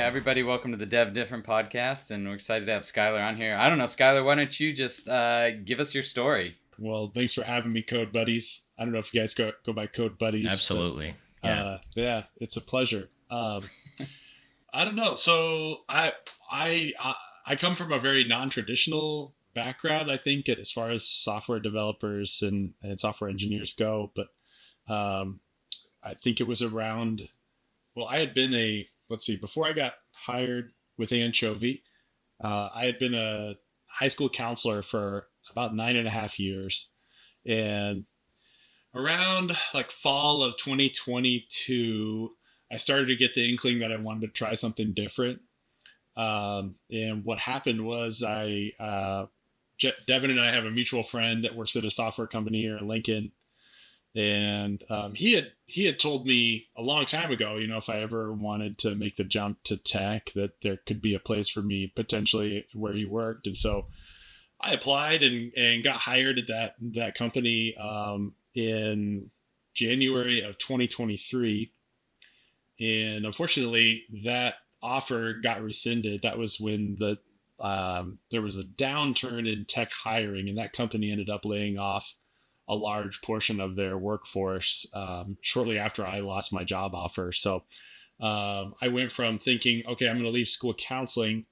everybody, welcome to the Dev Different podcast, and we're excited to have Skyler on here. I don't know, Skyler, why don't you just give us your story? Well, thanks for having me, Code Buddies. I don't know if you guys go by Code Buddies. Absolutely. But, yeah, it's a pleasure. I don't know. So I come from a very non-traditional background, I think, as far as software developers and software engineers go. But I think it was around, well, I had been before I got hired with Anchovy, I had been a high school counselor for about 9.5 years. And around like fall of 2022, I started to get the inkling that I wanted to try something different. And what happened was Devin and I have a mutual friend that works at a software company here in Lincoln. And he had told me a long time ago, if I ever wanted to make the jump to tech, that there could be a place for me potentially where he worked. And so I applied and got hired at that company in January of 2023. And unfortunately, that offer got rescinded. That was when there was a downturn in tech hiring, and that company ended up laying off a large portion of their workforce shortly after I lost my job offer. So I went from thinking, okay, I'm going to leave school counseling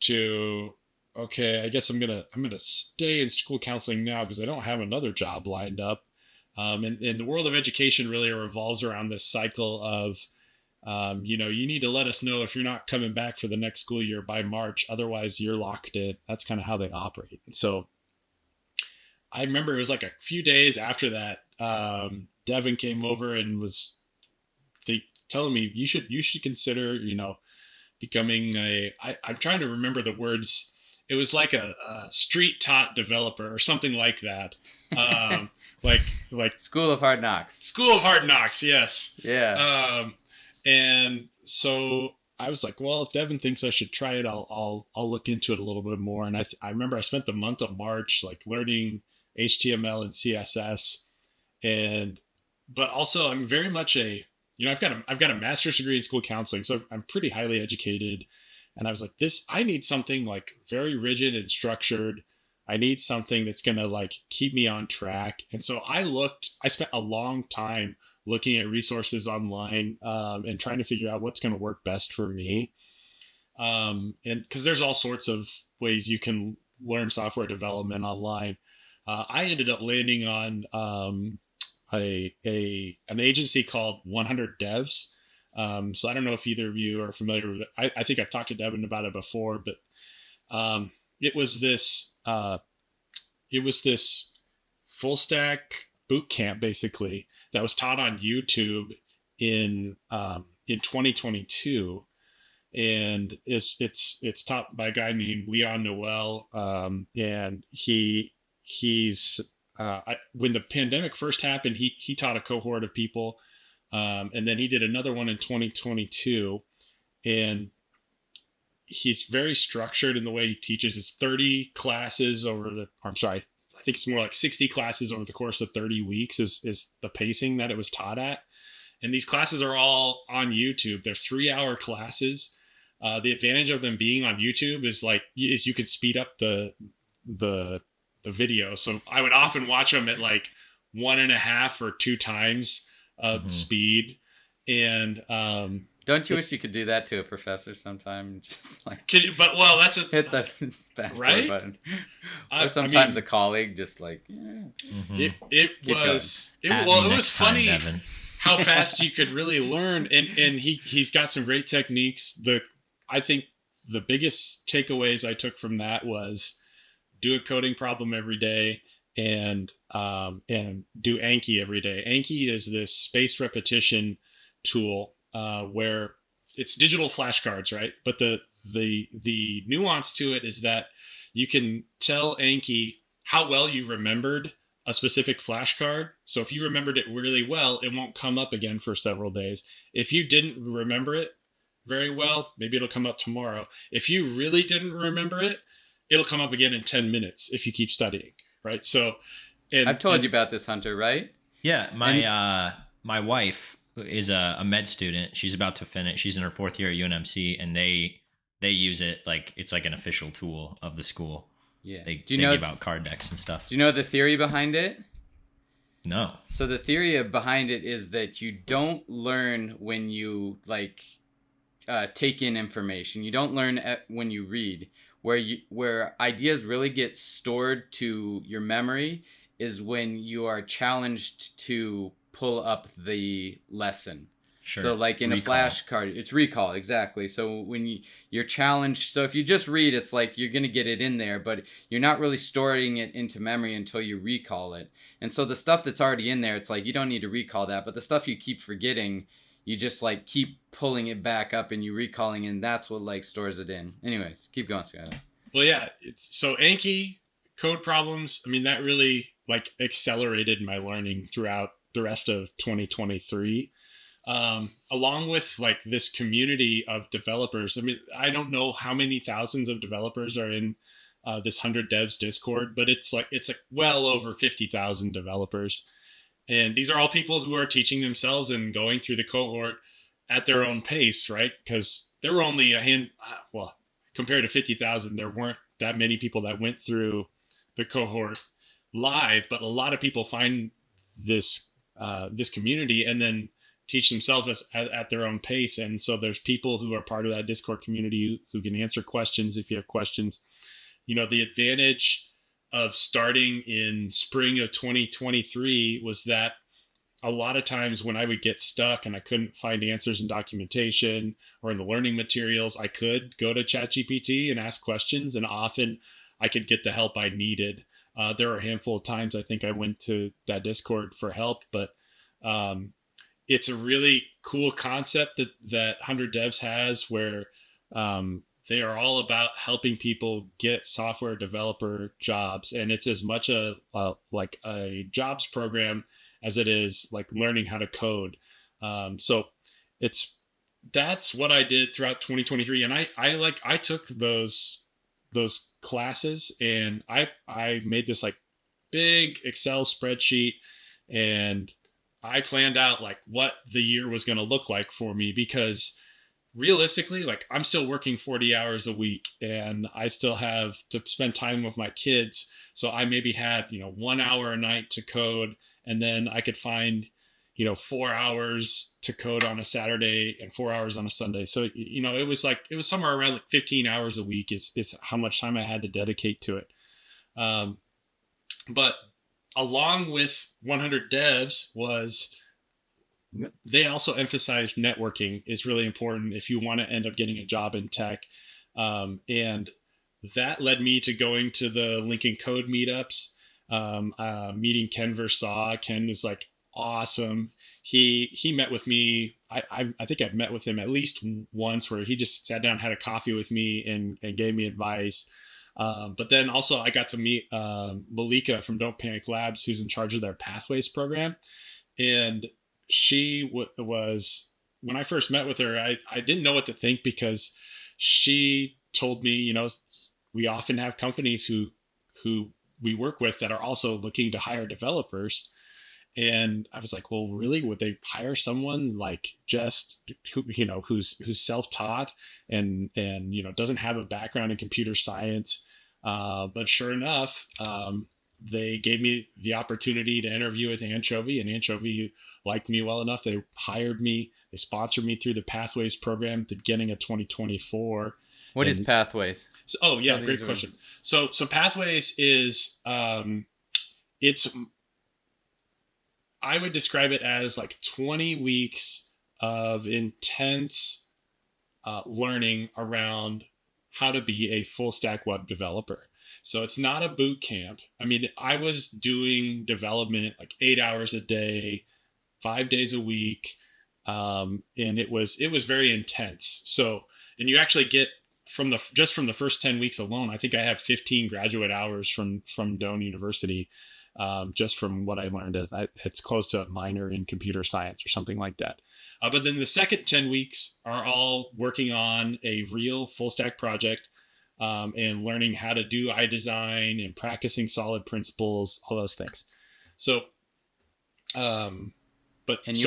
to, okay, I guess I'm gonna stay in school counseling now because I don't have another job lined up. And the world of education really revolves around this cycle of, you need to let us know if you're not coming back for the next school year by March, otherwise you're locked in. That's kind of how they operate. And so I remember it was like a few days after that, Devin came over and was telling me you should consider, becoming I'm trying to remember the words. It was like a street taught developer or something like that. Like School of Hard Knocks. School of Hard Knocks. Yes. Yeah. And so I was like, well, if Devin thinks I should try it, I'll look into it a little bit more. And I remember I spent the month of March like learning HTML and CSS, but also I'm very much I've got a master's degree in school counseling, so I'm pretty highly educated. And I was like, I need something like very rigid and structured. I need something that's going to like keep me on track. And so I spent a long time looking at resources online and trying to figure out what's going to work best for me. And because there's all sorts of ways you can learn software development online. I ended up landing on an agency called 100 Devs. So I don't know if either of you are familiar with it. I think I've talked to Devin about it before, but it was this full stack boot camp basically that was taught on YouTube in 2022, and it's taught by a guy named Leon Noel, and he's when the pandemic first happened, he taught a cohort of people, and then he did another one in 2022, and he's very structured in the way he teaches. It's 30 classes I think it's more like 60 classes over the course of 30 weeks is the pacing that it was taught at. And these classes are all on YouTube. They're 3-hour classes. The advantage of them being on YouTube is you could speed up the video. So I would often watch them at like 1.5 or 2 times speed. And don't you wish you could do that to a professor sometime? Just like hit the fast forward button. Or sometimes a colleague just like, yeah. It was funny how fast you could really learn, and he's got some great techniques. I think the biggest takeaways I took from that was do a coding problem every day and do Anki every day. Anki is this spaced repetition tool where it's digital flashcards, right? But the nuance to it is that you can tell Anki how well you remembered a specific flashcard. So if you remembered it really well, it won't come up again for several days. If you didn't remember it very well, maybe it'll come up tomorrow. If you really didn't remember it, it'll come up again in 10 minutes if you keep studying, right? So I've told you about this, Hunter, right? Yeah, my wife is a med student. She's about to finish. She's in her 4th year at UNMC, and they use it like it's like an official tool of the school. Yeah. They give out card decks and stuff. Do you know the theory behind it? No. So the theory behind it is that you don't learn when you take in information. You don't learn when you read. Where ideas really get stored to your memory is when you are challenged to pull up the lesson. Sure. So like in recall. A flashcard, it's recall, exactly. So when you're challenged, so if you just read, it's like you're going to get it in there, but you're not really storing it into memory until you recall it. And so the stuff that's already in there, it's like you don't need to recall that, but the stuff you keep forgetting, you just like keep pulling it back up and you recalling, and that's what like stores it in. Anyways, keep going, Skyler. Well, yeah. So Anki, code problems, I mean, that really like accelerated my learning throughout the rest of 2023. Along with like this community of developers. I mean, I don't know how many thousands of developers are in this 100 Devs Discord, but it's like well over 50,000 developers. And these are all people who are teaching themselves and going through the cohort at their own pace, right? Because there were only compared to 50,000, there weren't that many people that went through the cohort live, but a lot of people find this community and then teach themselves at their own pace. And so there's people who are part of that Discord community who can answer questions if you have questions. You know, the advantage of starting in spring of 2023 was that a lot of times when I would get stuck and I couldn't find answers in documentation or in the learning materials, I could go to ChatGPT and ask questions, and often I could get the help I needed. There were a handful of times I think I went to that Discord for help, but it's a really cool concept that 100 Devs has, where they are all about helping people get software developer jobs. And it's as much like a jobs program as it is like learning how to code. So that's what I did throughout 2023. And I took those classes, and I made this like big Excel spreadsheet, and I planned out like what the year was going to look like for me, because realistically, like I'm still working 40 hours a week and I still have to spend time with my kids. So I maybe had, 1 hour a night to code, and then I could find, 4 hours to code on a Saturday and 4 hours on a Sunday. So, it was somewhere around like 15 hours a week is how much time I had to dedicate to it. But along with 100 Devs was they also emphasized networking is really important if you want to end up getting a job in tech. And that led me to going to the Lincoln Code meetups, meeting Ken Versaw. Ken was like awesome. He met with me. I think I've met with him at least once, where he just sat down, had a coffee with me and gave me advice. But then also I got to meet Malika from Don't Panic Labs, who's in charge of their Pathways program. And she was, when I first met with her, I didn't know what to think, because she told me, we often have companies who we work with that are also looking to hire developers. And I was like, well, really, would they hire someone like just who's self-taught and doesn't have a background in computer science? But sure enough, they gave me the opportunity to interview with Anchovy, and Anchovy liked me well enough. They hired me. They sponsored me through the Pathways program at the beginning of 2024. What is Pathways? So, great question. So Pathways is I would describe it as like 20 weeks of intense learning around how to be a full stack web developer. So it's not a boot camp. I mean, I was doing development like 8 hours a day, 5 days a week. And it was very intense. So, and you actually get from the first 10 weeks alone, I think I have 15 graduate hours from Doane University. Just from what I learned, it's close to a minor in computer science or something like that. But then the second 10 weeks are all working on a real full stack project, and learning how to do iDesign and practicing solid principles, all those things. So, you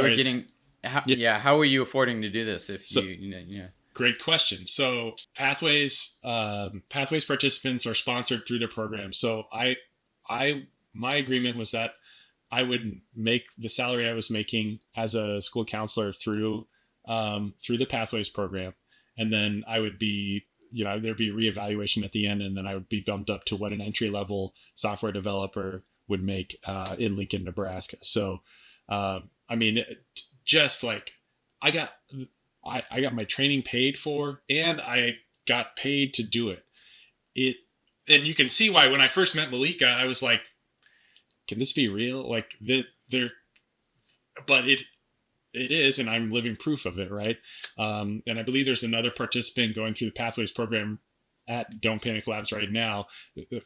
were getting How are you affording to do this? If So- yeah. Great question. So Pathways participants are sponsored through the program. So my agreement was that I would make the salary I was making as a school counselor through the Pathways program, and then I would be, there'd be a reevaluation at the end, and then I would be bumped up to what an entry level software developer would make in Lincoln, Nebraska. So, just like I got my training paid for, and I got paid to do it. And you can see why when I first met Malika, I was like, can this be real? Like but it is, and I'm living proof of it, right? And I believe there's another participant going through the Pathways program at Don't Panic Labs right now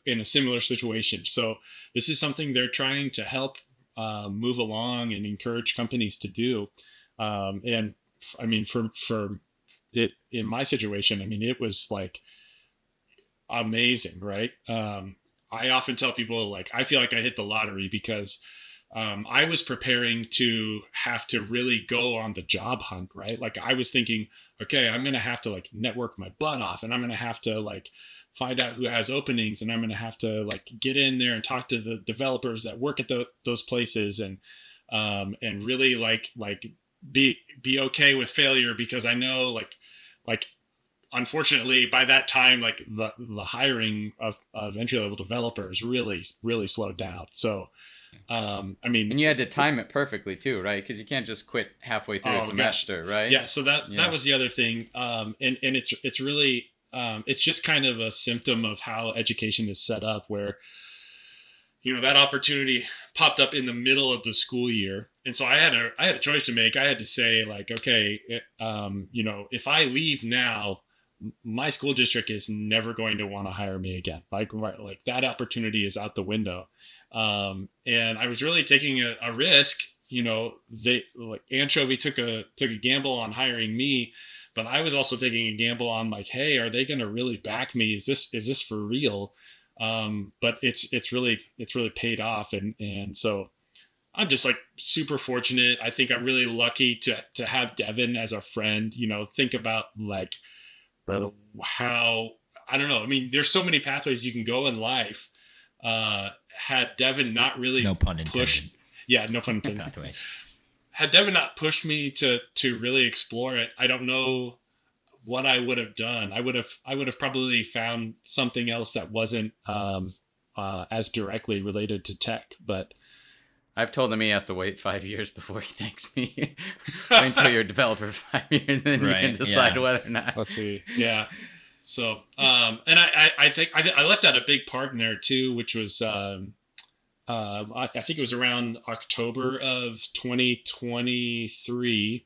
in a similar situation. So this is something they're trying to help move along and encourage companies to do. And I mean, for it in my situation, I mean, it was like amazing, right? I often tell people, like, I feel like I hit the lottery because I was preparing to have to really go on the job hunt, right? Like I was thinking, okay, I'm going to have to like network my butt off, and I'm going to have to like find out who has openings, and I'm going to have to like get in there and talk to the developers that work at those places, and really like be okay with failure, because I know like unfortunately by that time, like the hiring of entry level developers really slowed down. So I mean, and you had to time it perfectly too, right? Because you can't just quit halfway through a semester, right? Yeah. So that was the other thing. And it's really it's just kind of a symptom of how education is set up, where that opportunity popped up in the middle of the school year. And so I had a choice to make. I had to say, like, okay, if I leave now, my school district is never going to want to hire me again. Like that opportunity is out the window. And I was really taking a risk. They like Anchovy took a gamble on hiring me, but I was also taking a gamble on like, hey, are they going to really back me? Is this for real? But it's really paid off. And so I'm just like super fortunate. I think I'm really lucky to have Devin as a friend. Think about like how, I don't know. I mean, there's so many pathways you can go in life. Had Devin not really no pun intended. No pun intended. Pathways. Had Devin not pushed me to really explore it, I don't know what I would have done. I would have probably found something else that wasn't as directly related to tech. But I've told him he has to wait 5 years before he thanks me. Wait until you're a developer 5 years, then you can decide whether or not. Let's see. Yeah. So, and I think I left out a big part in there too, which was I think it was around October of 2023.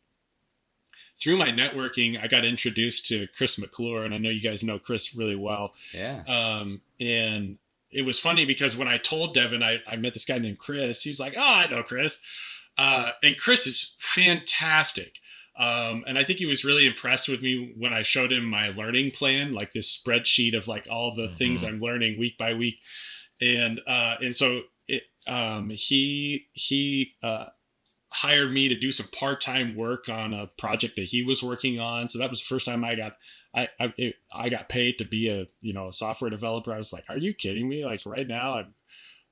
Through my networking, I got introduced to Chris McClure, and I know you guys know Chris really well. Yeah. And it was funny because when I told Devin I met this guy named Chris, he was like, "Oh, I know Chris." And Chris is fantastic. And I think he was really impressed with me when I showed him my learning plan, like this spreadsheet of like all the things I'm learning week by week. And so he hired me to do some part-time work on a project that he was working on. So that was the first time I got paid to be a software developer. I was like, are you kidding me? Like right now,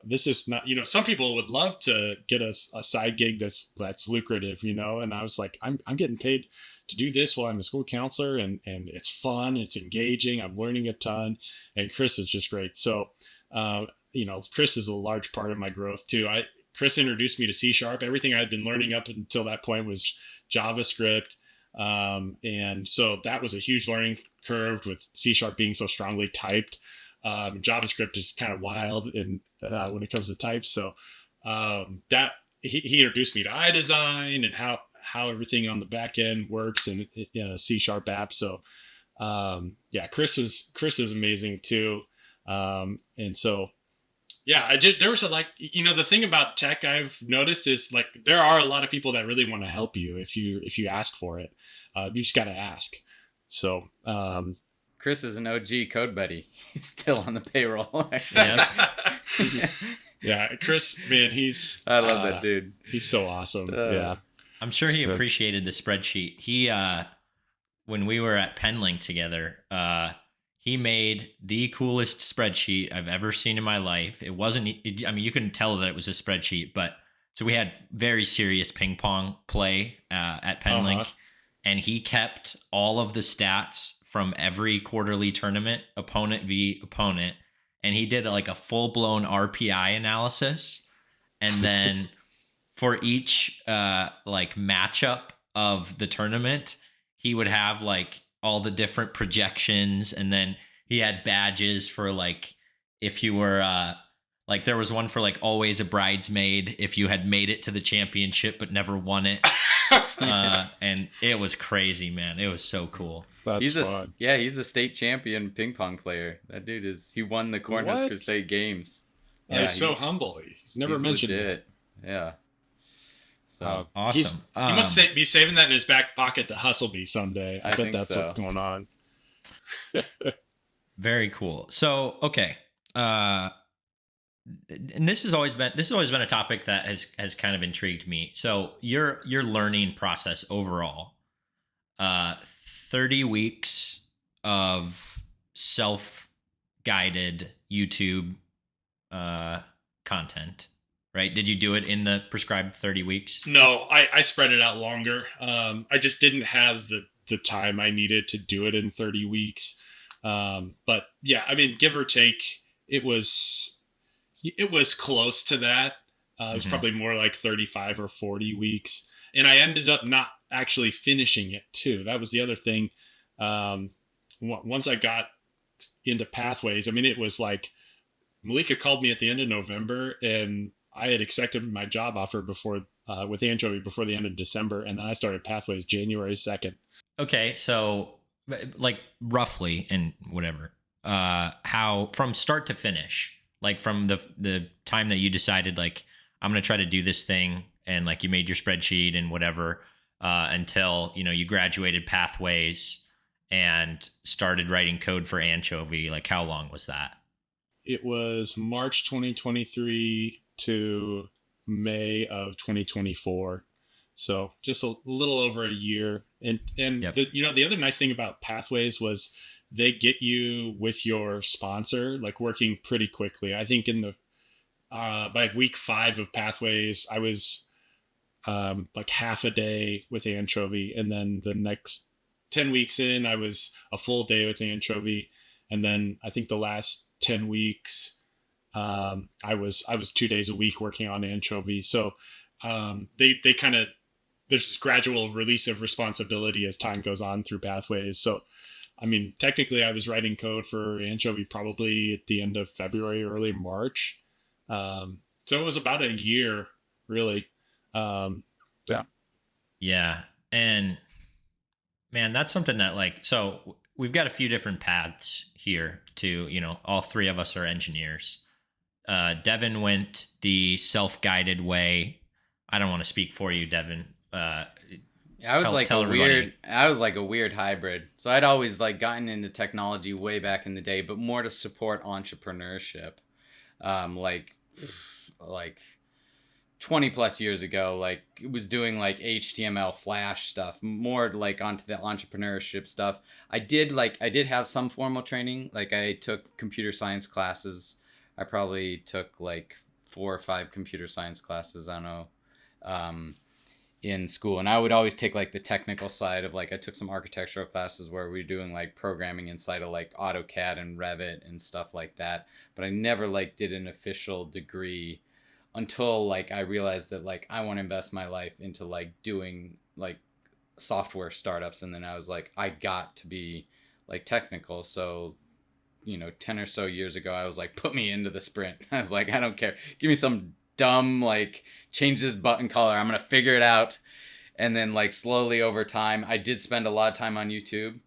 this is not, some people would love to get a side gig that's lucrative, and I was like, I'm getting paid to do this while I'm a school counselor, and it's fun, it's engaging, I'm learning a ton, and Chris is just great. So, Chris is a large part of my growth too. Chris introduced me to C#. Everything I had been learning up until that point was JavaScript. And so that was a huge learning curve, with C# being so strongly typed. JavaScript is kind of wild when it comes to types. So that he introduced me to iDesign and how everything on the back end works in a C# app. So Chris is amazing too. And so there was the thing about tech I've noticed is like there are a lot of people that really want to help you if you ask for it. You just got to ask. So Chris is an OG code buddy. He's still on the payroll. Yeah, Chris, man, I love that dude. He's so awesome. Yeah. I'm sure he Good. appreciated the spreadsheet. He when we were at Penlink together, he made the coolest spreadsheet I've ever seen in my life. It wasn't I mean, you couldn't tell that it was a spreadsheet, but so we had very serious ping pong play at Penlink, and he kept all of the stats from every quarterly tournament, opponent v opponent, and he did like a full-blown RPI analysis, and then for each like matchup of the tournament, he would have like all the different projections, and then he had badges for like if you were like there was one for like always a bridesmaid if you had made it to the championship but never won it. And it was crazy, man. It was so cool. He's a state champion ping pong player. That dude he won the Cornhusker State Games. Yeah, he's so humble. He's never mentioned it. Yeah. So awesome. He must be saving that in his back pocket to hustle me someday. I bet that's what's going on. Very cool. So, okay. And this has always been a topic that has kind of intrigued me. So your learning process overall, 30 weeks of self-guided YouTube content, right? Did you do it in the prescribed 30 weeks? No, I spread it out longer. I just didn't have the time I needed to do it in 30 weeks. But yeah, I mean, give or take, it was close to that. It was probably more like 35 or 40 weeks. And I ended up not actually finishing it too. That was the other thing. Once I got into Pathways, I mean, it was like Malika called me at the end of November, and I had accepted my job offer before with Anchovy before the end of December. And then I started Pathways January 2nd. Okay. So like roughly and whatever, how from start to finish, like from the time that you decided like I'm going to try to do this thing and like you made your spreadsheet and whatever until you graduated Pathways and started writing code for Anchovy, like how long was that? It was March 2023 to May of 2024. So just a little over a year. And yep. The other nice thing about Pathways was they get you with your sponsor, like working pretty quickly. I think in the by week 5 of Pathways, I was like half a day with Anchovy, and then the next 10 weeks in, I was a full day with Anchovy, and then I think the last 10 weeks, I was 2 days a week working on Anchovy. So they kind of there's this gradual release of responsibility as time goes on through Pathways. So I mean, technically, I was writing code for Anchovy probably at the end of February, early March. So it was about a year, really. Yeah. Yeah. And man, that's something that like, so we've got a few different paths here to, all three of us are engineers. Devin went the self-guided way. I don't want to speak for you, Devin. I was like a weird hybrid. So I'd always like gotten into technology way back in the day, but more to support entrepreneurship. Like 20 plus years ago, like it was doing like HTML Flash stuff, more like onto the entrepreneurship stuff. I did have some formal training. Like I took computer science classes. I probably took like 4 or 5 computer science classes. I don't know. In school, and I would always take like the technical side of like I took some architectural classes where we were doing like programming inside of like AutoCAD and Revit and stuff like that, but I never like did an official degree until like I realized that like I want to invest my life into like doing like software startups, and then I was like I got to be like technical. So 10 or so years ago I was like, put me into the sprint. I was like, I don't care, give me some dumb like change this button color, I'm gonna figure it out. And then like slowly over time I did spend a lot of time on YouTube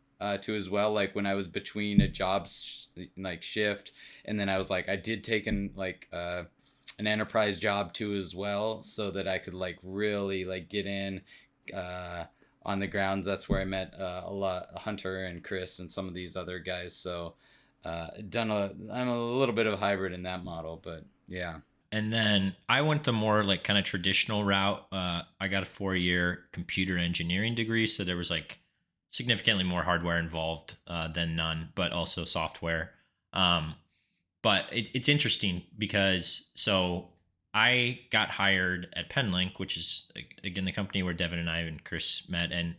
too as well, like when I was between a job like shift, and then I was like I did take an enterprise job too as well, so that I could like really like get in on the grounds. That's where I met Hunter and Chris and some of these other guys. So I'm a little bit of a hybrid in that model, but yeah. And then I went the more like kind of traditional route. I got a 4-year computer engineering degree, so there was like significantly more hardware involved than none, but also software. Um, but it's interesting because so I got hired at Penlink, which is again the company where Devin and I and Chris met, and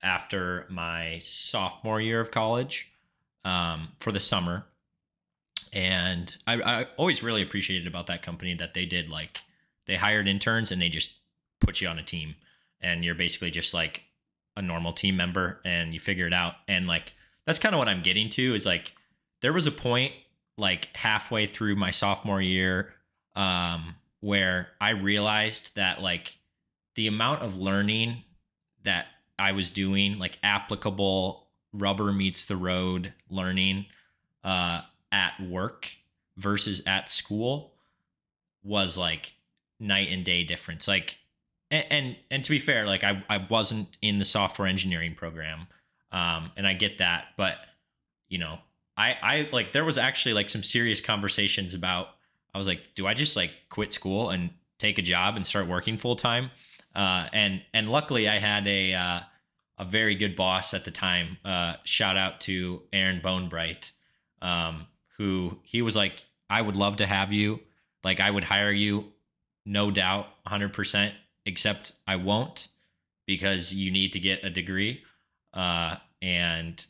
after my sophomore year of college for the summer. And I always really appreciated about that company that they did like they hired interns and they just put you on a team, and you're basically just like a normal team member and you figure it out. And like that's kind of what I'm getting to is like there was a point like halfway through my sophomore year where I realized that like the amount of learning that I was doing, like applicable rubber meets the road learning uh, at work versus at school was like night and day difference. Like, and to be fair, like I wasn't in the software engineering program, and I get that, but you know, I like there was actually like some serious conversations about. I was like, do I just like quit school and take a job and start working full time? And luckily I had a very good boss at the time. Shout out to Aaron Bonebright, who he was like, I would love to have you. Like I would hire you, no doubt, 100%. Except I won't because you need to get a degree. And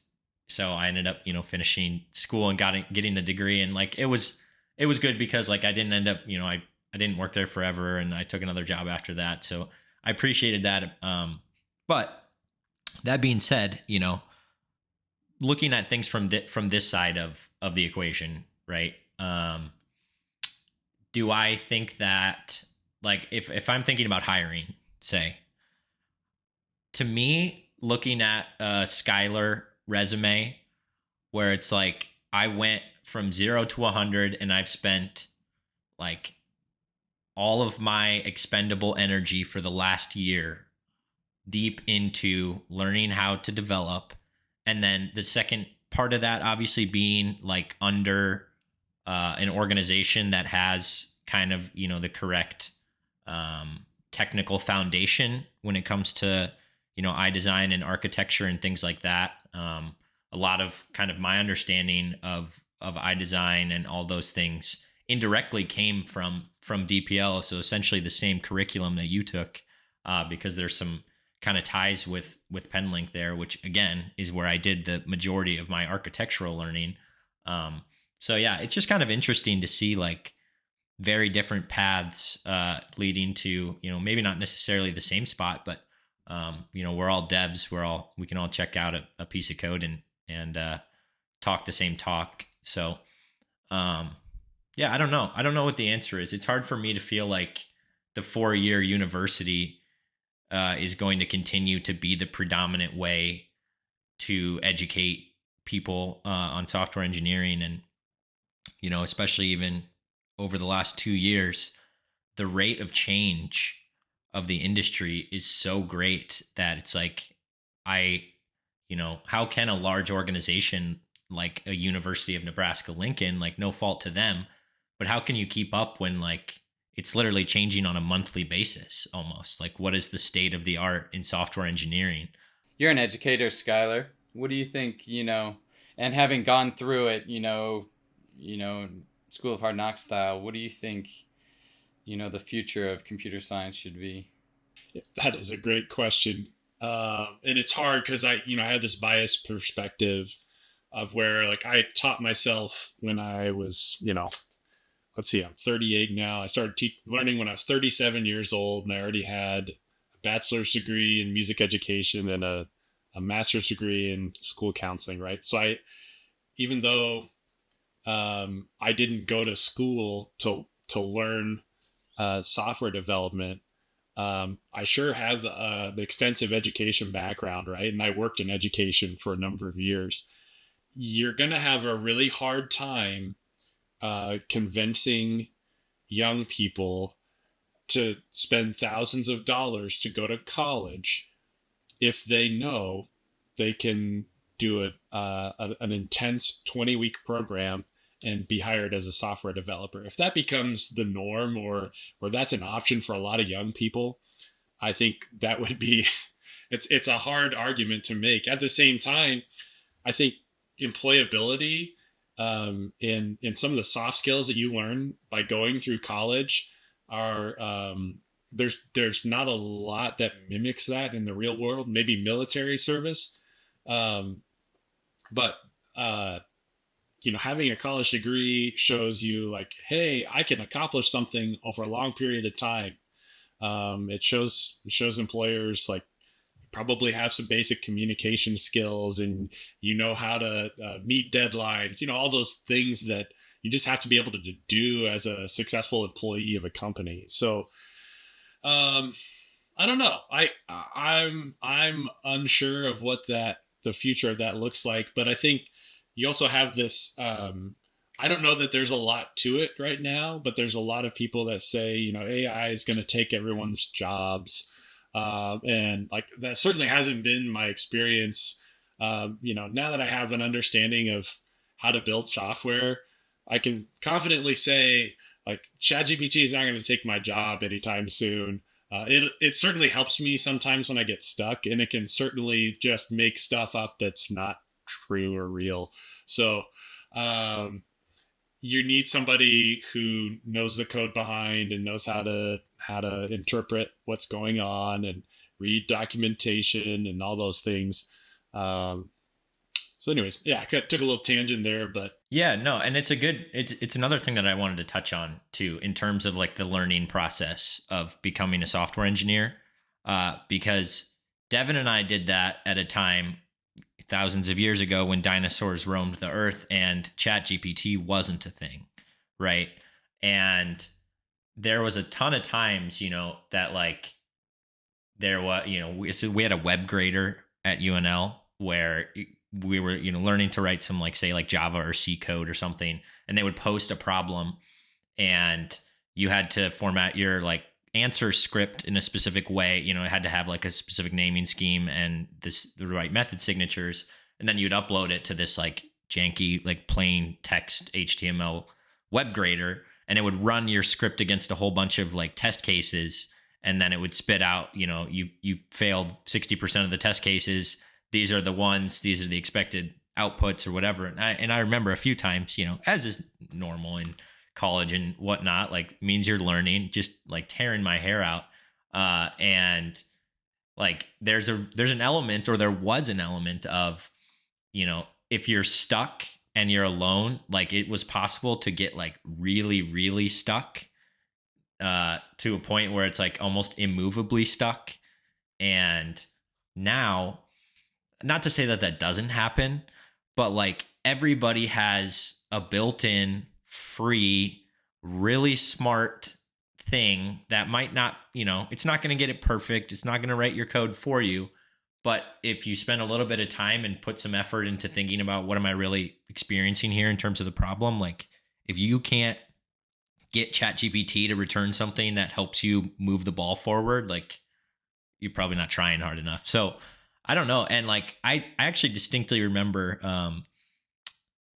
so I ended up, finishing school and getting the degree. And like it was good because like I didn't end up, I didn't work there forever, and I took another job after that. So I appreciated that. But that being said, looking at things from this side of the equation, right? Do I think that like if I'm thinking about hiring, say, to me, looking at a Skyler resume where it's like I went from 0 to 100 and I've spent like all of my expendable energy for the last year deep into learning how to develop. And then the second part of that, obviously, being like under an organization that has kind of, the correct technical foundation when it comes to, iDesign and architecture and things like that. A lot of kind of my understanding of iDesign and all those things indirectly came from DPL. So essentially the same curriculum that you took, because there's some kind of ties with Penlink there, which again is where I did the majority of my architectural learning. So yeah, it's just kind of interesting to see like very different paths leading to, maybe not necessarily the same spot, but we're all devs. We can all check out a piece of code and talk the same talk. So yeah, I don't know. I don't know what the answer is. It's hard for me to feel like the 4-year university is going to continue to be the predominant way to educate people on software engineering. And, especially even over the last 2 years, the rate of change of the industry is so great that it's like, how can a large organization like a University of Nebraska Lincoln, like no fault to them, but how can you keep up when like it's literally changing on a monthly basis almost? Like what is the state of the art in software engineering? You're an educator, Skyler. What do you think, and having gone through it, School of Hard Knocks style, what do you think, the future of computer science should be? That is a great question. And it's hard because I had this biased perspective of where like I taught myself when I was, let's see, I'm 38 now. I started learning when I was 37 years old, and I already had a bachelor's degree in music education and a master's degree in school counseling, right? So even though I didn't go to school to learn software development, I sure have the extensive education background, right? And I worked in education for a number of years. You're going to have a really hard time convincing young people to spend thousands of dollars to go to college if they know they can do an intense 20-week program and be hired as a software developer. If that becomes the norm, or that's an option for a lot of young people, I think that would be it's a hard argument to make. At the same time, I think employability, and some of the soft skills that you learn by going through college are, there's not a lot that mimics that in the real world. Maybe military service, um, but having a college degree shows you like, hey, I can accomplish something over a long period of time. It shows employers like probably have some basic communication skills, and how to meet deadlines, all those things that you just have to be able to do as a successful employee of a company. So I don't know. I'm unsure of what the future of that looks like, but I think you also have this. I don't know that there's a lot to it right now, but there's a lot of people that say, AI is going to take everyone's jobs. And like that certainly hasn't been my experience. Now that I have an understanding of how to build software, I can confidently say like ChatGPT is not going to take my job anytime soon. It certainly helps me sometimes when I get stuck, and it can certainly just make stuff up that's not true or real. So um, you need somebody who knows the code behind and knows how to interpret what's going on and read documentation and all those things. Um, so anyways, yeah, I took a little tangent there, but Yeah, no, and it's another thing that I wanted to touch on too, in terms of like the learning process of becoming a software engineer, because Devin and I did that at a time thousands of years ago when dinosaurs roamed the earth and ChatGPT wasn't a thing, right? And there was a ton of times, that like there was, we had a web grader at UNL where we were, learning to write some like say like Java or C code or something, and they would post a problem, and you had to format your like answer script in a specific way. It had to have like a specific naming scheme and the right method signatures, and then you'd upload it to this like janky like plain text HTML web grader, and it would run your script against a whole bunch of like test cases, and then it would spit out, you failed 60% of the test cases. These are the ones, these are the expected outputs or whatever. And I remember a few times, as is normal in college and whatnot, like means you're learning, just like tearing my hair out. And like there's an element, or there was an element of, if you're stuck and you're alone, like it was possible to get like really, really stuck, to a point where it's like almost immovably stuck. And now, not to say that doesn't happen, but like everybody has a built-in free, really smart thing that might not, it's not going to get it perfect. It's not going to write your code for you. But if you spend a little bit of time and put some effort into thinking about what am I really experiencing here in terms of the problem, like if you can't get ChatGPT to return something that helps you move the ball forward, like you're probably not trying hard enough. So I don't know. And like, I actually distinctly remember,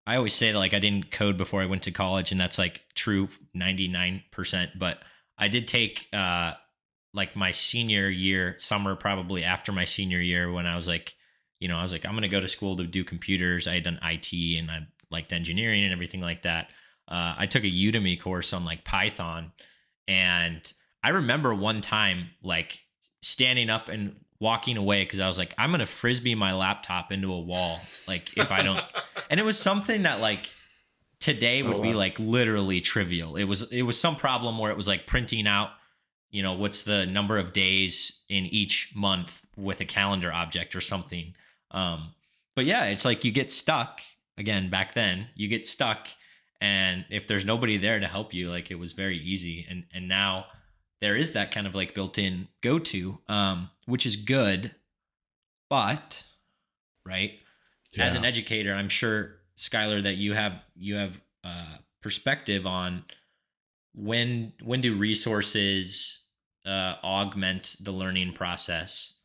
I always say that like I didn't code before I went to college, and that's like true 99%, but I did take, like my senior year, summer, probably after my senior year, when I was like, I was like, I'm going to go to school to do computers. I had done IT and I liked engineering and everything like that. I took a Udemy course on like Python, and I remember one time like standing up and walking away because I was like, I'm going to frisbee my laptop into a wall. Like if I don't, and it was something that like today would be like literally trivial. It was some problem where it was like printing out, what's the number of days in each month with a calendar object or something. But yeah, it's like you get stuck again. Back then you get stuck, and if there's nobody there to help you, like it was very easy. And now there is that kind of like built-in go-to, which is good, but right. Yeah. As an educator, I'm sure, Skyler, that you have perspective on when do resources augment the learning process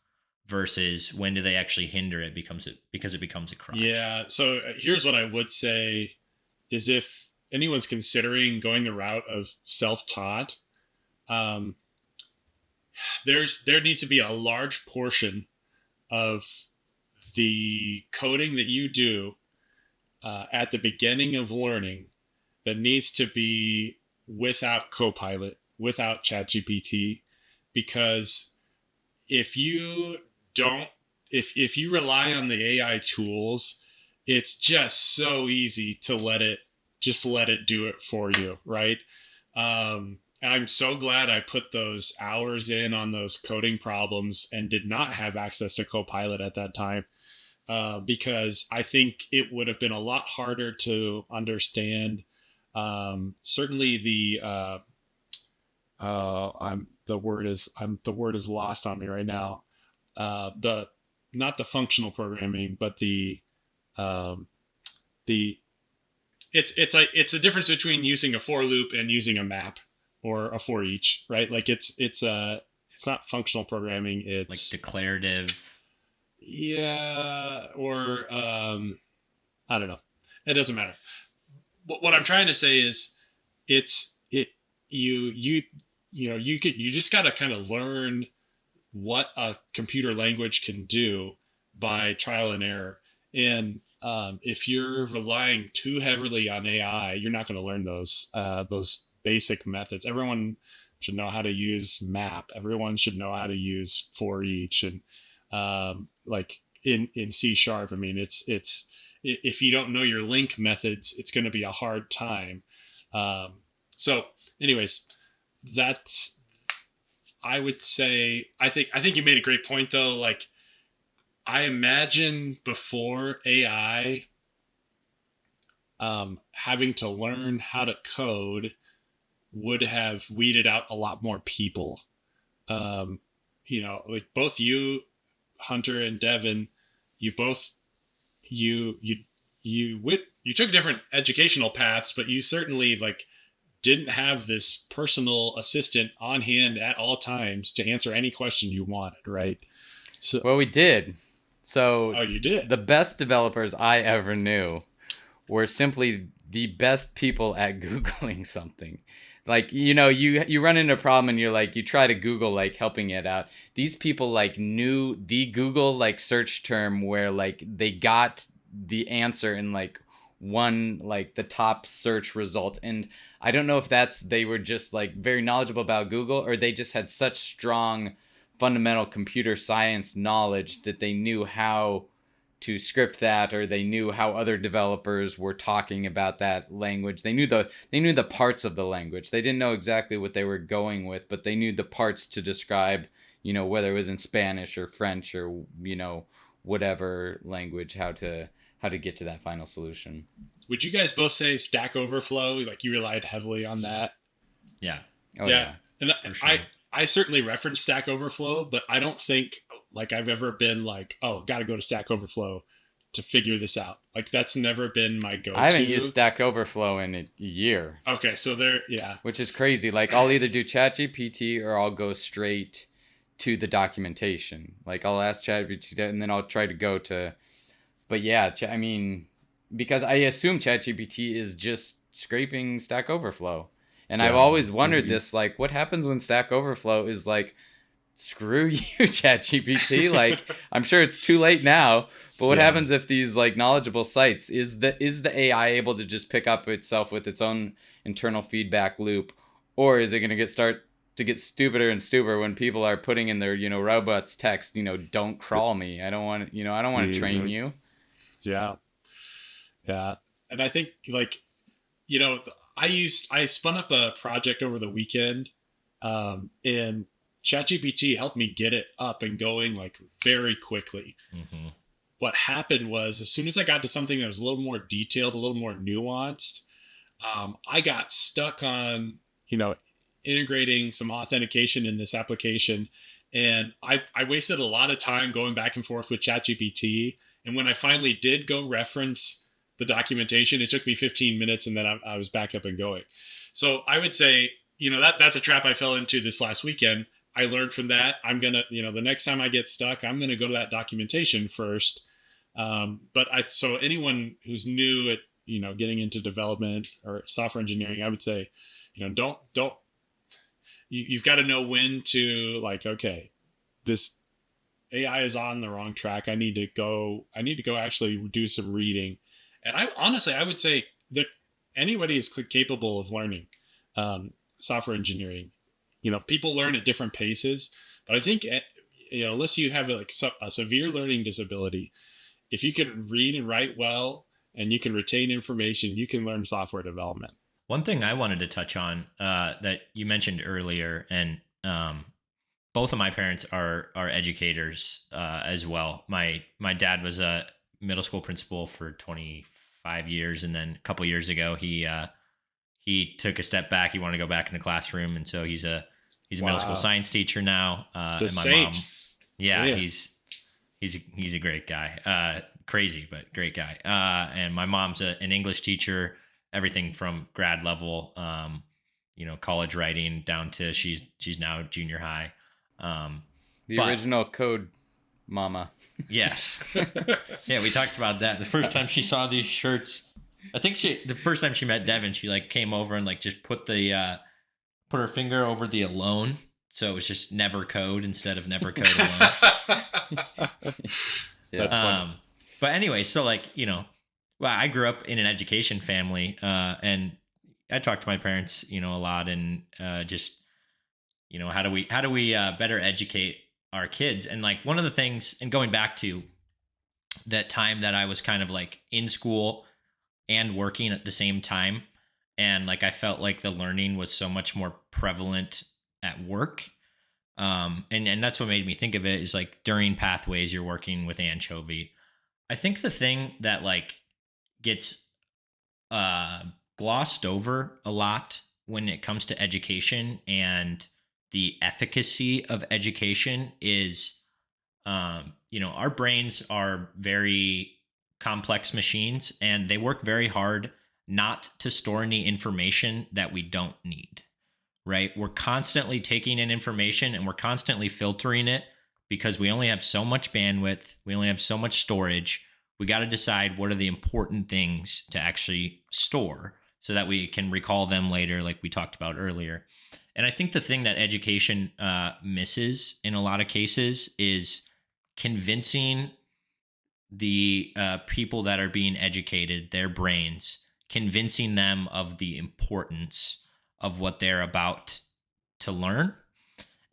versus when do they actually hinder it because it becomes a crutch. Yeah. So here's what I would say. is if anyone's considering going the route of self-taught, um, there needs to be a large portion of the coding that you do at the beginning of learning that needs to be without Copilot, without ChatGPT, because if you don't, if you rely on the AI tools, it's just so easy to let it do it for you, right? And I'm so glad I put those hours in on those coding problems and did not have access to Copilot at that time, because I think it would have been a lot harder to understand. Certainly the word is lost on me right now. The Not the functional programming, but um, the it's a difference between using a for loop and using a map or a for each, right? Like it's not functional programming. Like It's declarative. yeah, or I don't know. It doesn't matter. What I'm trying to say is it's it you you know you just got to kind of learn what a computer language can do by trial and error. And if you're relying too heavily on AI, you're not going to learn those basic methods. Everyone should know how to use map. Everyone should know how to use for each, and like in C sharp. I mean, it's if you don't know your link methods, it's going to be a hard time. Um, so, anyways, that's I would say I think you made a great point though. Like I imagine before AI, having to learn how to code would have weeded out a lot more people. Um, like both you, Hunter and Devin, you both you you took different educational paths, but you certainly like didn't have this personal assistant on hand at all times to answer any question you wanted, right? So, Well, we did. So oh, you did. the best developers I ever knew were simply the best people at Googling something. Like, you run into a problem and you're like, you try to Google, like, helping it out. These people, like, knew the Google, like, search term where, like, they got the answer in, like, one, like, the top search result. And I don't know if they were just, like, very knowledgeable about Google, or they just had such strong fundamental computer science knowledge that they knew how to script that, or they knew how other developers were talking about that language. They knew the parts of the language. They didn't know exactly what they were going with, but they knew the parts to describe, whether it was in Spanish or French or, whatever language, how to get to that final solution. Would you guys both say Stack Overflow? Like you relied heavily on that? Yeah. Oh Yeah. yeah. And sure. I certainly reference Stack Overflow, but I don't think like I've ever been like, oh, got to go to Stack Overflow to figure this out. Like that's never been my go-to. I haven't used Stack Overflow in a year. Okay, so there, yeah. Which is crazy. Like I'll either do ChatGPT or I'll go straight to the documentation. Like I'll ask ChatGPT and then I'll try to go to. But yeah, I mean, because I assume ChatGPT is just scraping Stack Overflow. And I've always wondered this, like, what happens when Stack Overflow is like, screw you, ChatGPT? Like, I'm sure it's too late now, but what happens if these, like, knowledgeable sites, is the AI able to just pick up itself with its own internal feedback loop? Or is it going to start to get stupider and stupider when people are putting in their, robots text, don't crawl me. I don't want to train you. Yeah. Yeah. And I think like, you know, I spun up a project over the weekend, and ChatGPT helped me get it up and going like very quickly. Mm-hmm. What happened was as soon as I got to something that was a little more detailed, a little more nuanced, I got stuck on, integrating some authentication in this application. And I wasted a lot of time going back and forth with ChatGPT. And when I finally did go reference the documentation, it took me 15 minutes and then I was back up and going. So I would say, that's a trap I fell into this last weekend. I learned from that. I'm going to, the next time I get stuck, I'm going to go to that documentation first. So anyone who's new getting into development or software engineering, I would say, don't you've got to know when to, like, okay, this AI is on the wrong track. I need to go actually do some reading. And I would say that anybody is capable of learning software engineering. People learn at different paces, but I think, unless you have like a severe learning disability, if you can read and write well and you can retain information, you can learn software development. One thing I wanted to touch on that you mentioned earlier, and both of my parents are educators as well. My dad was a middle school principal for 25 years, and then a couple years ago he took a step back. He wanted to go back in the classroom, and so he's a middle school science teacher now. It's a saint. Mom, yeah, Yeah. he's a great guy. Crazy, but great guy. And my mom's an English teacher. Everything from grad level, college writing down to she's now junior high. The original code mama. Yes. Yeah, we talked about that. The first time she saw these shirts, I think the first time she met Devin, she like came over and like just put her finger over the alone. So it was just never code instead of never code alone. That's funny. But anyway, so like, well, I grew up in an education family, and I talked to my parents, a lot, and just, how do we better educate our kids? And like one of the things, and going back to that time that I was kind of like in school and working at the same time, and like I felt like the learning was so much more prevalent at work. And that's what made me think of it is like during Pathways, you're working with Anchovy. I think the thing that like gets glossed over a lot when it comes to education and the efficacy of education is, our brains are very complex machines, and they work very hard not to store any information that we don't need, right? We're constantly taking in information and we're constantly filtering it because we only have so much bandwidth. We only have so much storage. We got to decide what are the important things to actually store so that we can recall them later, like we talked about earlier. And I think the thing that education misses in a lot of cases is convincing the people that are being educated, their brains, convincing them of the importance of what they're about to learn.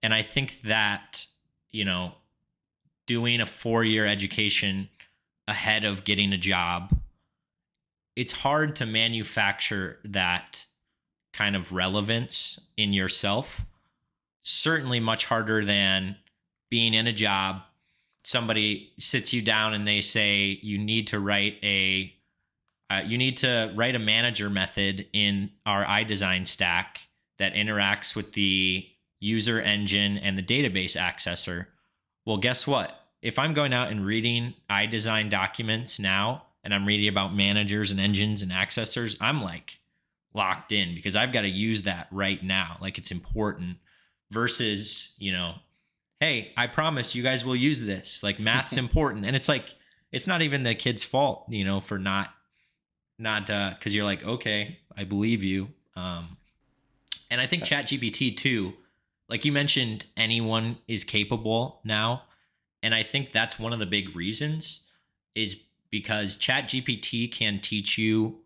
And I think that, doing a 4-year education ahead of getting a job, it's hard to manufacture that kind of relevance in yourself. Certainly much harder than being in a job. Somebody sits you down and they say you need to write a manager method in our iDesign stack that interacts with the user engine and the database accessor. Well, guess what? If I'm going out and reading iDesign documents now and I'm reading about managers and engines and accessors, I'm like locked in because I've got to use that right now. Like it's important versus, hey, I promise you guys will use this. Like math's important. And it's like, it's not even the kid's fault, for not because you're like, okay, I believe you. And I think ChatGPT too, like you mentioned, anyone is capable now. And I think that's one of the big reasons is because ChatGPT can teach you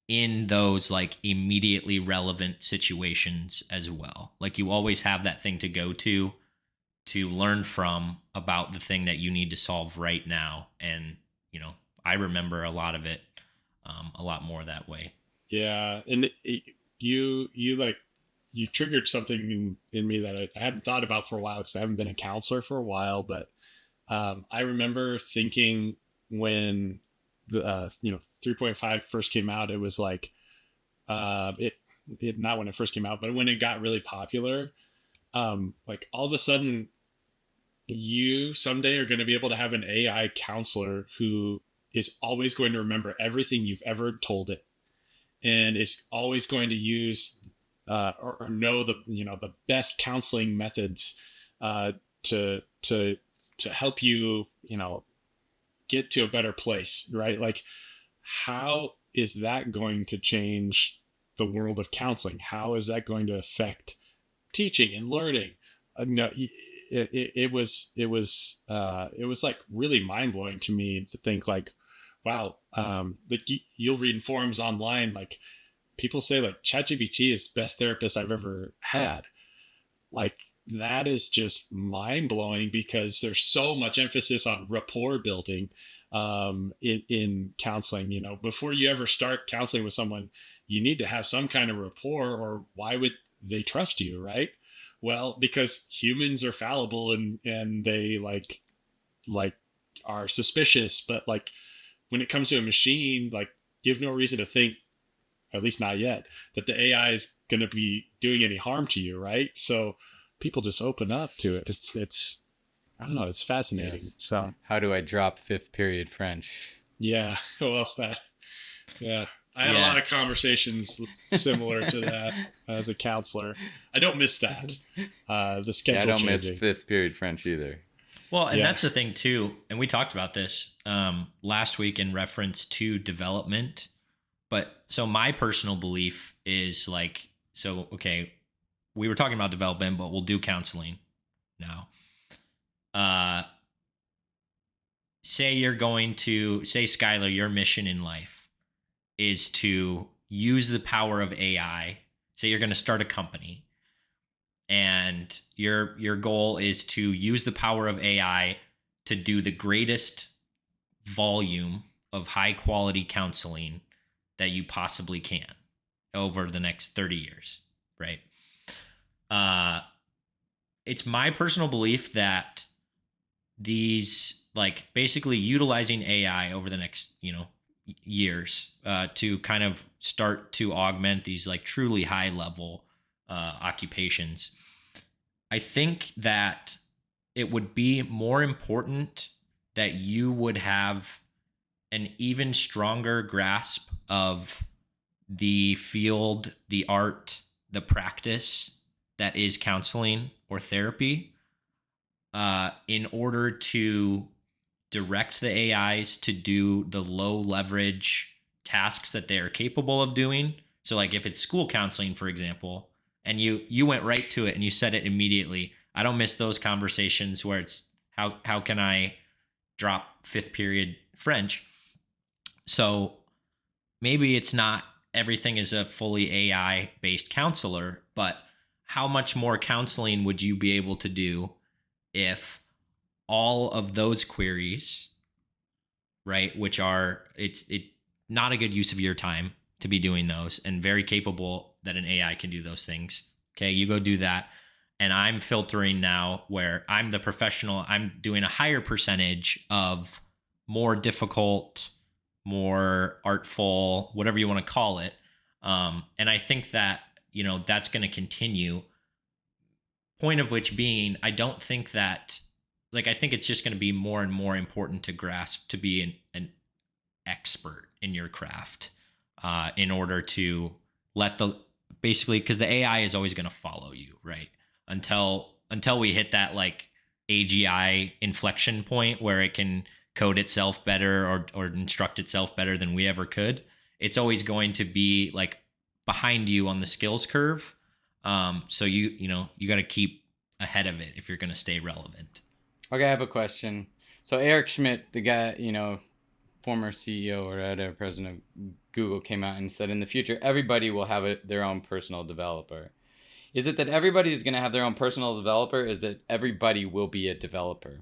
in those like immediately relevant situations as well. Like you always have that thing to go to learn from about the thing that you need to solve right now. And, I remember a lot of it a lot more that way. Yeah. And you triggered something in me that I hadn't thought about for a while because I haven't been a counselor for a while, but I remember thinking when the 3.5 first came out, it was like it not when it first came out, but when it got really popular, like all of a sudden you someday are going to be able to have an AI counselor who is always going to remember everything you've ever told it and is always going to use or know the best counseling methods to help you get to a better place, right? Like how is that going to change the world of counseling? How is that going to affect teaching and learning? No, it was like really mind blowing to me to think like, wow, like you'll read in forums online, like people say like ChatGPT is the best therapist I've ever had. Like that is just mind blowing because there's so much emphasis on rapport building in counseling. You know, before you ever start counseling with someone, you need to have some kind of rapport, or why would they trust you, right? Well, because humans are fallible and they like are suspicious, but like when it comes to a machine, like you have no reason to think, at least not yet, that the AI is going to be doing any harm to you, right? So people just open up to it. It's I don't know, it's fascinating. Yes. So How do I drop fifth period French? yeah, well, yeah, I had a Yeah. lot of conversations similar to that as a counselor. I don't miss that. The schedule Yeah, I don't miss changing. fifth period French either. Well, and Yeah. that's the thing too. And we talked about this last week in reference to development. But so my personal belief is like, so, okay, we were talking about development, but we'll do counseling now. Say you're going to say, Skyler, your mission in life is to use the power of AI. Say you're going to start a company, and your goal is to use the power of AI to do the greatest volume of high quality counseling that you possibly can over the next 30 years, right? It's my personal belief that these, like, basically utilizing AI over the next, years to kind of start to augment these like truly high level occupations. I think that it would be more important that you would have an even stronger grasp of the field, the art, the practice that is counseling or therapy, in order to direct the AIs to do the low leverage tasks that they are capable of doing. So like if it's school counseling, for example, and you went right to it and you said it immediately, I don't miss those conversations where it's how can I drop fifth period French. So maybe it's not everything is a fully AI based counselor, but how much more counseling would you be able to do if all of those queries, right, which are it not a good use of your time to be doing those, and very capable that an AI can do those things. Okay, you go do that. And I'm filtering now where I'm the professional. I'm doing a higher percentage of more difficult, more artful, whatever you want to call it. And I think that, that's going to continue. Point of which being, I don't think that, like, I think it's just going to be more and more important to grasp to be an expert in your craft, in order to let basically, because the AI is always going to follow you, right? Until we hit that like AGI inflection point where it can code itself better or instruct itself better than we ever could. It's always going to be like behind you on the skills curve. So you got to keep ahead of it if you're going to stay relevant. Okay, I have a question. So Eric Schmidt, the guy, former CEO or whatever, president of Google, came out and said in the future, everybody will have their own personal developer. Is it that everybody is going to have their own personal developer? Is that everybody will be a developer?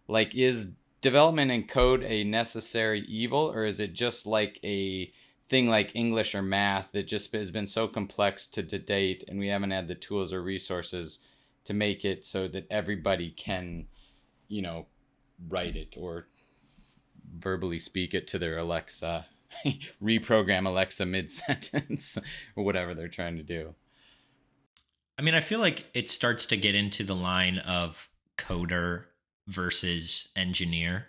Like, is development and code a necessary evil, or is it just like a thing like English or math that just has been so complex to date, and we haven't had the tools or resources to make it so that everybody can, write it or verbally speak it to their Alexa, reprogram Alexa mid-sentence, or whatever they're trying to do? I mean, I feel like it starts to get into the line of coder versus engineer.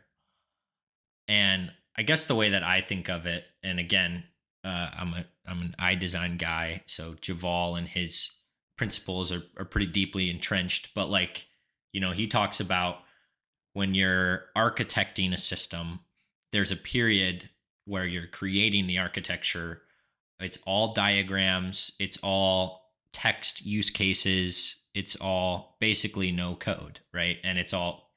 And I guess the way that I think of it, and again, I'm an iDesign guy, so Javal and his principles are pretty deeply entrenched. But like, he talks about when you're architecting a system, there's a period where you're creating the architecture, it's all diagrams, it's all text use cases, it's all basically no code, right? And it's all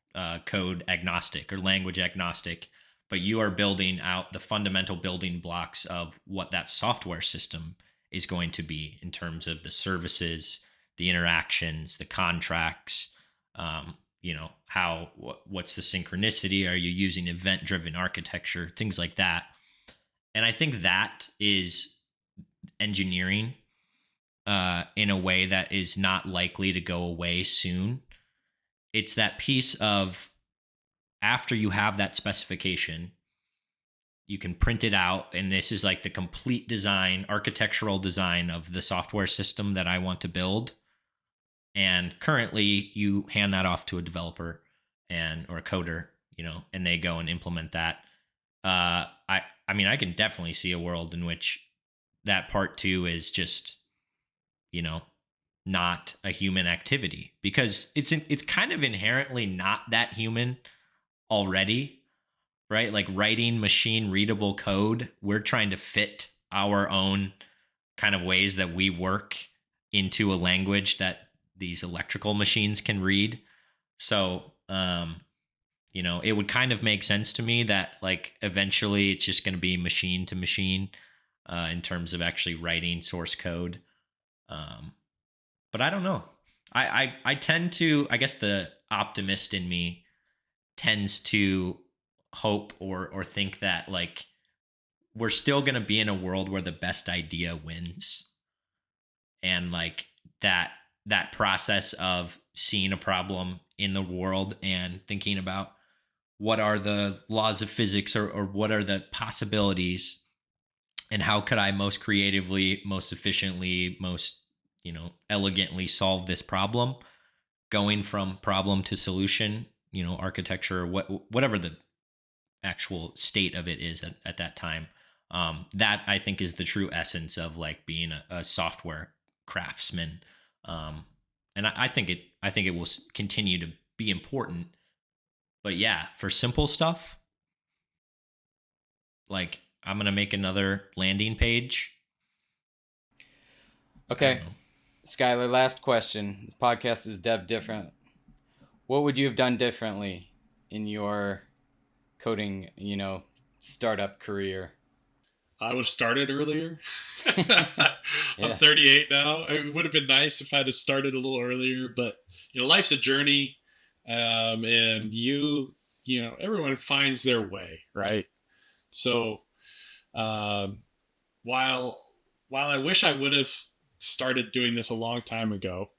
code agnostic or language agnostic, but you are building out the fundamental building blocks of what that software system is going to be in terms of the services, the interactions, the contracts, what's the synchronicity? Are you using event driven architecture? Things like that. And I think that is engineering in a way that is not likely to go away soon. It's that piece of, after you have that specification, you can print it out, and this is like the complete design, architectural design of the software system that I want to build. And currently you hand that off to a developer or a coder, and they go and implement that. I mean, I can definitely see a world in which that part 2 is just, not a human activity, because it's kind of inherently not that human already, right? Like writing machine readable code, we're trying to fit our own kind of ways that we work into a language that these electrical machines can read. So, it would kind of make sense to me that like eventually it's just going to be machine to machine in terms of actually writing source code. But I don't know. I tend to, I guess the optimist in me tends to hope or think that like we're still going to be in a world where the best idea wins. And like that process of seeing a problem in the world and thinking about what are the laws of physics or what are the possibilities, and how could I most creatively, most efficiently, most elegantly solve this problem, going from problem to solution, architecture, or whatever the actual state of it is at that time. That I think is the true essence of like being a software craftsman. And I think it will continue to be important. But yeah, for simple stuff, like I'm gonna make another landing page. Okay, Skyler, last question. This podcast is Dev Different. What would you have done differently in your coding, startup career? I would have started earlier. I'm 38 now. It would have been nice if I'd have started a little earlier, but life's a journey, and everyone finds their way, right? So, while I wish I would have started doing this a long time ago,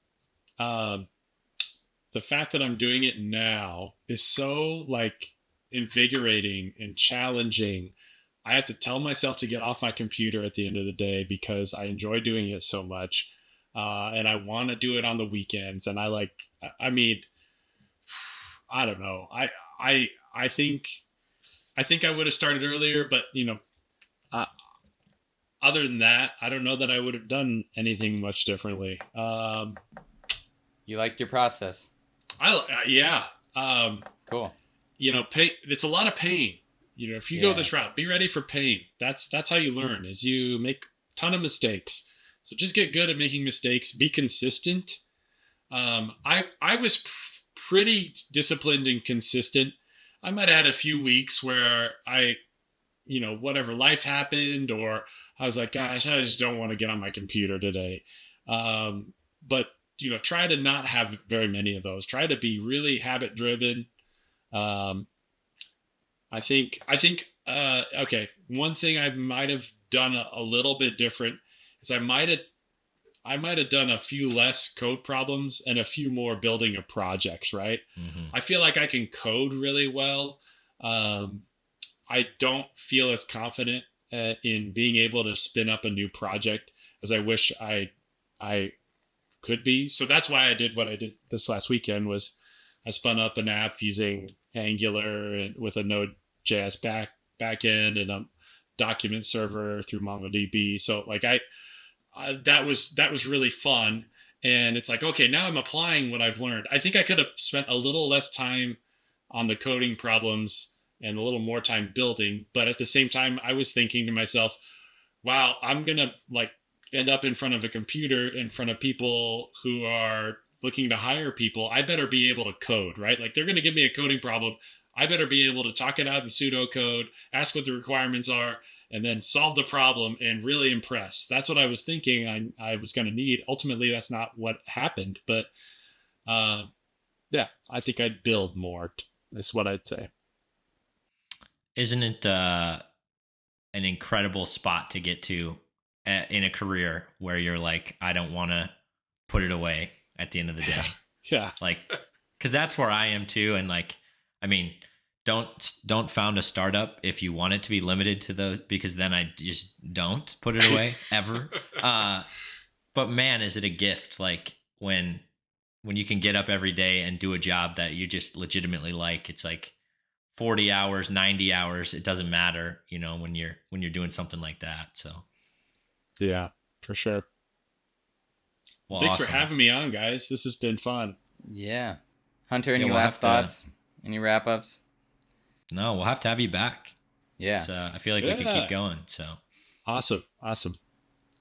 the fact that I'm doing it now is so like invigorating and challenging. I have to tell myself to get off my computer at the end of the day because I enjoy doing it so much. And I want to do it on the weekends. And I don't know. I think I would have started earlier, but other than that, I don't know that I would have done anything much differently. You liked your process. Yeah. Cool. Pain, it's a lot of pain. If you go this route, be ready for pain. That's how you learn, is you make a ton of mistakes. So just get good at making mistakes. Be consistent. I was pretty disciplined and consistent. I might have had a few weeks where whatever, life happened, or I was like, gosh, I just don't want to get on my computer today. But try to not have very many of those. Try to be really habit driven. I think, okay. One thing I might have done a little bit different is I might have done a few less code problems and a few more building of projects, right? Mm-hmm. I feel like I can code really well. I don't feel as confident in being able to spin up a new project as I wish I could be. So that's why I did what I did this last weekend. Was I spun up an app using Angular and with a Node.js backend and a document server through MongoDB. So like that was really fun. And it's like, okay, now I'm applying what I've learned. I think I could have spent a little less time on the coding problems and a little more time building. But at the same time, I was thinking to myself, wow, I'm going to like end up in front of a computer in front of people who are looking to hire people. I better be able to code, right? Like they're going to give me a coding problem. I better be able to talk it out in pseudocode, ask what the requirements are, and then solve the problem and really impress. That's what I was thinking I was going to need. Ultimately, that's not what happened. But yeah, I think I'd build more, is what I'd say. Isn't it an incredible spot to get to in a career where you're like, I don't want to put it away at the end of the day? Yeah. Like, because that's where I am too. And like, I mean, don't found a startup if you want it to be limited to those, because then I just don't put it away ever. But man, is it a gift? Like when you can get up every day and do a job that you just legitimately like. It's like 40 hours, 90 hours, it doesn't matter, you know, when you're doing something like that. So yeah, for sure. well, Thanks awesome. for having me on, guys. This has been fun. Yeah. Hunter, any we'll last thoughts? Any wrap ups? No, we'll have to have you back. Yeah. So I feel like we could keep going. So awesome.